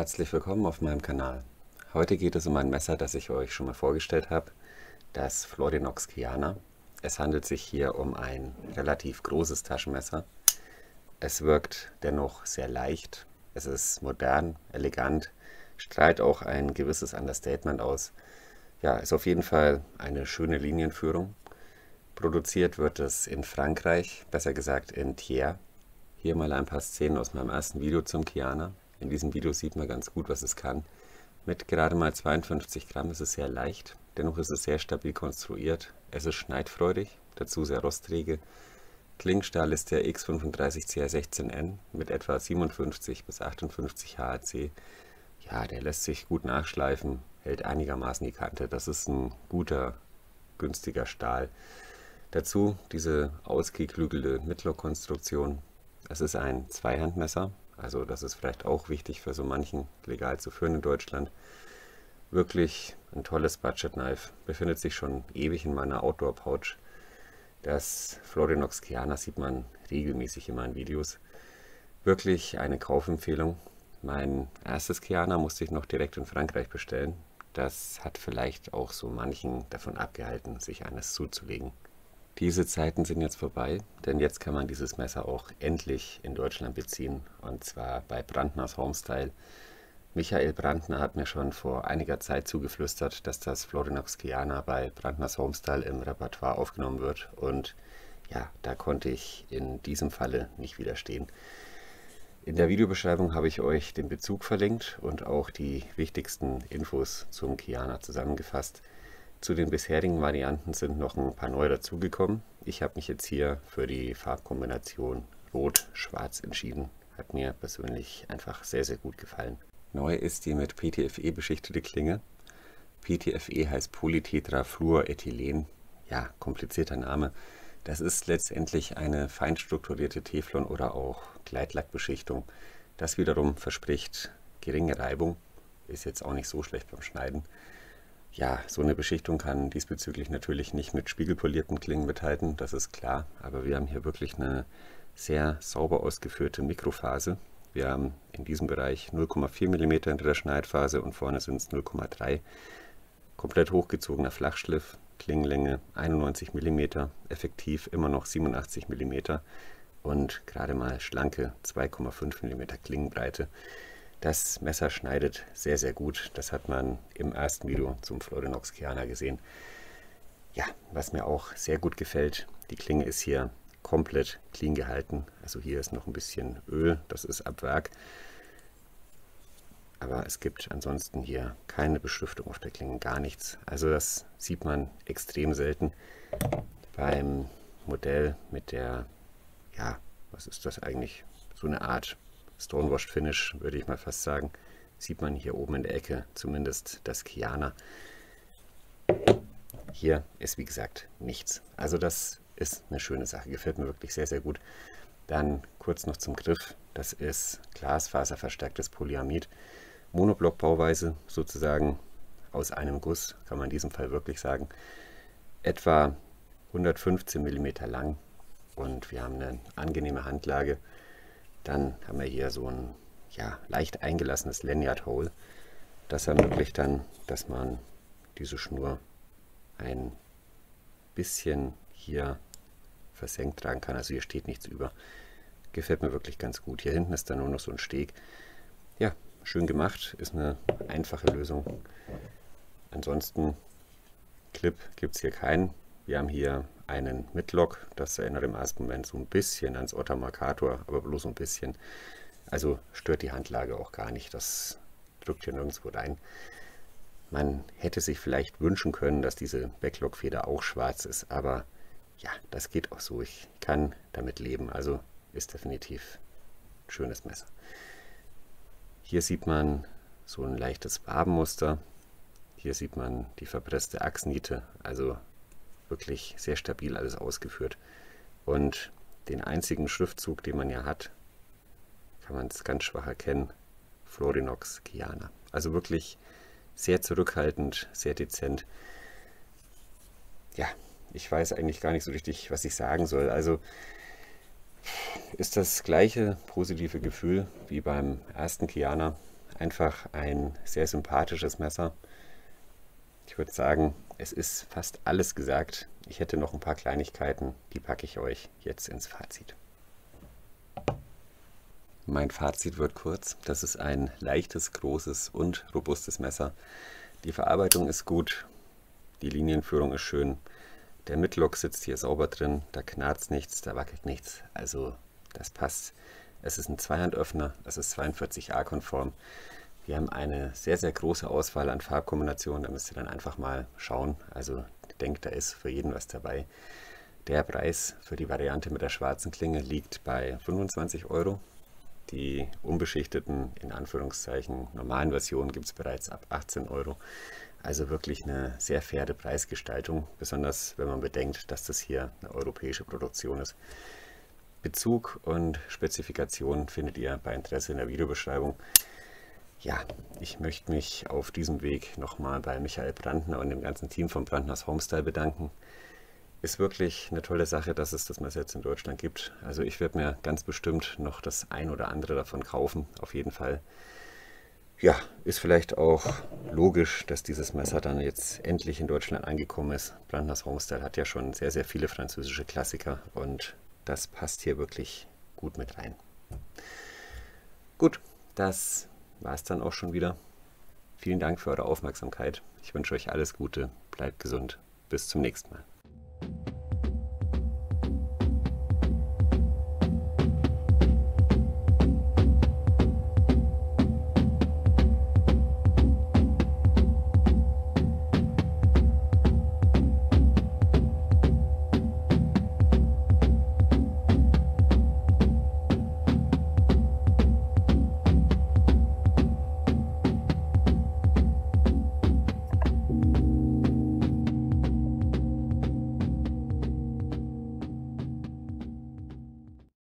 Herzlich willkommen auf meinem Kanal. Heute geht es um ein Messer, das ich euch schon mal vorgestellt habe, das Florinox Kyana. Es handelt sich hier um ein relativ großes Taschenmesser. Es wirkt dennoch sehr leicht, es ist modern, elegant, strahlt auch ein gewisses Understatement aus. Ja, ist auf jeden Fall eine schöne Linienführung. Produziert wird es in Frankreich, besser gesagt in Thiers. Hier mal ein paar Szenen aus meinem ersten Video zum Kyana. In diesem Video sieht man ganz gut, was es kann. Mit gerade mal 52 Gramm ist es sehr leicht, dennoch ist es sehr stabil konstruiert. Es ist schneidfreudig, dazu sehr rostträge. Klingenstahl ist der X35 CR16N mit etwa 57 bis 58 HAC. Ja, der lässt sich gut nachschleifen, hält einigermaßen die Kante. Das ist ein guter, günstiger Stahl. Dazu diese ausgeklügelte Mittelkonstruktion. Es ist ein Zweihandmesser, also das ist vielleicht auch wichtig für so manchen legal zu führen in Deutschland. Wirklich ein tolles Budget Knife, befindet sich schon ewig in meiner Outdoor Pouch. Das Florinox Kyana sieht man regelmäßig in meinen Videos. Wirklich eine Kaufempfehlung. Mein erstes Kyana musste ich noch direkt in Frankreich bestellen. Das hat vielleicht auch so manchen davon abgehalten, sich eines zuzulegen. Diese Zeiten sind jetzt vorbei, denn jetzt kann man dieses Messer auch endlich in Deutschland beziehen, und zwar bei Brandners Homestyle. Michael Brandner hat mir schon vor einiger Zeit zugeflüstert, dass das Florinox Kyana bei Brandners Homestyle im Repertoire aufgenommen wird, und ja, da konnte ich in diesem Falle nicht widerstehen. In der Videobeschreibung habe ich euch den Bezug verlinkt und auch die wichtigsten Infos zum Kyana zusammengefasst. Zu den bisherigen Varianten sind noch ein paar neue dazugekommen. Ich habe mich jetzt hier für die Farbkombination Rot-Schwarz entschieden. Hat mir persönlich einfach sehr, sehr gut gefallen. Neu ist die mit PTFE beschichtete Klinge. PTFE heißt Polytetrafluorethylen. Ja, komplizierter Name. Das ist letztendlich eine fein strukturierte Teflon- oder auch Gleitlackbeschichtung. Das wiederum verspricht geringe Reibung. Ist jetzt auch nicht so schlecht beim Schneiden. Ja, so eine Beschichtung kann diesbezüglich natürlich nicht mit spiegelpolierten Klingen mithalten, das ist klar, aber wir haben hier wirklich eine sehr sauber ausgeführte Mikrophase. Wir haben in diesem Bereich 0,4 mm hinter der Schneidphase und vorne sind es 0,3. Komplett hochgezogener Flachschliff, Klingenlänge 91 mm, effektiv immer noch 87 mm und gerade mal schlanke 2,5 mm Klingenbreite. Das Messer schneidet sehr, sehr gut. Das hat man im ersten Video zum Florinox Kyana gesehen. Ja, was mir auch sehr gut gefällt, die Klinge ist hier komplett clean gehalten. Also hier ist noch ein bisschen Öl, das ist ab Werk. Aber es gibt ansonsten hier keine Beschriftung auf der Klinge, gar nichts. Also das sieht man extrem selten. Beim Modell mit der, ja, was ist das eigentlich? So eine Art Stonewashed Finish, würde ich mal fast sagen, sieht man hier oben in der Ecke zumindest das Kyana. Hier ist wie gesagt nichts. Also das ist eine schöne Sache, gefällt mir wirklich sehr, sehr gut. Dann kurz noch zum Griff. Das ist glasfaserverstärktes Polyamid. Monoblock-Bauweise, sozusagen aus einem Guss, kann man in diesem Fall wirklich sagen. Etwa 115 mm lang und wir haben eine angenehme Handlage. Dann haben wir hier so ein leicht eingelassenes Lanyard Hole. Das ermöglicht dann, dass man diese Schnur ein bisschen hier versenkt tragen kann. Also hier steht nichts über. Gefällt mir wirklich ganz gut. Hier hinten ist dann nur noch so ein Steg. Ja, schön gemacht. Ist eine einfache Lösung. Ansonsten Clip gibt es hier keinen. Wir haben hier einen Midlock, das erinnert im ersten Moment so ein bisschen ans Otter Mercator, aber bloß ein bisschen. Also stört die Handlage auch gar nicht, das drückt hier nirgendwo rein. Man hätte sich vielleicht wünschen können, dass diese Backlock-Feder auch schwarz ist, aber ja, das geht auch so. Ich kann damit leben, also ist definitiv ein schönes Messer. Hier sieht man so ein leichtes Wabenmuster. Hier sieht man die verpresste Achsniete, also wirklich sehr stabil alles ausgeführt. Und den einzigen Schriftzug, den man ja hat, kann man es ganz schwach erkennen, Florinox Kyana. Also wirklich sehr zurückhaltend, sehr dezent. Ja, ich weiß eigentlich gar nicht so richtig, was ich sagen soll. Also ist das gleiche positive Gefühl wie beim ersten Kyana. einfach ein sehr sympathisches Messer. Ich würde sagen, es ist fast alles gesagt. Ich hätte noch ein paar Kleinigkeiten, die packe ich euch jetzt ins Fazit. Mein Fazit wird kurz. Das ist ein leichtes, großes und robustes Messer. Die Verarbeitung ist gut, die Linienführung ist schön. Der Midlock sitzt hier sauber drin, da knarzt nichts, da wackelt nichts. Also das passt. Es ist ein Zweihandöffner, es ist 42A konform. Wir haben eine sehr, sehr große Auswahl an Farbkombinationen, da müsst ihr dann einfach mal schauen. Also ich denke, da ist für jeden was dabei. Der Preis für die Variante mit der schwarzen Klinge liegt bei 25 Euro. Die unbeschichteten, in Anführungszeichen, normalen Versionen gibt es bereits ab 18 Euro. Also wirklich eine sehr faire Preisgestaltung, besonders wenn man bedenkt, dass das hier eine europäische Produktion ist. Bezug und Spezifikation findet ihr bei Interesse in der Videobeschreibung. Ja, ich möchte mich auf diesem Weg nochmal bei Michael Brandner und dem ganzen Team von Brandners Homestyle bedanken. Ist wirklich eine tolle Sache, dass es das Messer jetzt in Deutschland gibt. Also ich werde mir ganz bestimmt noch das ein oder andere davon kaufen, auf jeden Fall. Ja, ist vielleicht auch logisch, dass dieses Messer dann jetzt endlich in Deutschland angekommen ist. Brandners Homestyle hat ja schon sehr, sehr viele französische Klassiker und das passt hier wirklich gut mit rein. Gut, das war es dann auch schon wieder. Vielen Dank für eure Aufmerksamkeit. Ich wünsche euch alles Gute, bleibt gesund. Bis zum nächsten Mal.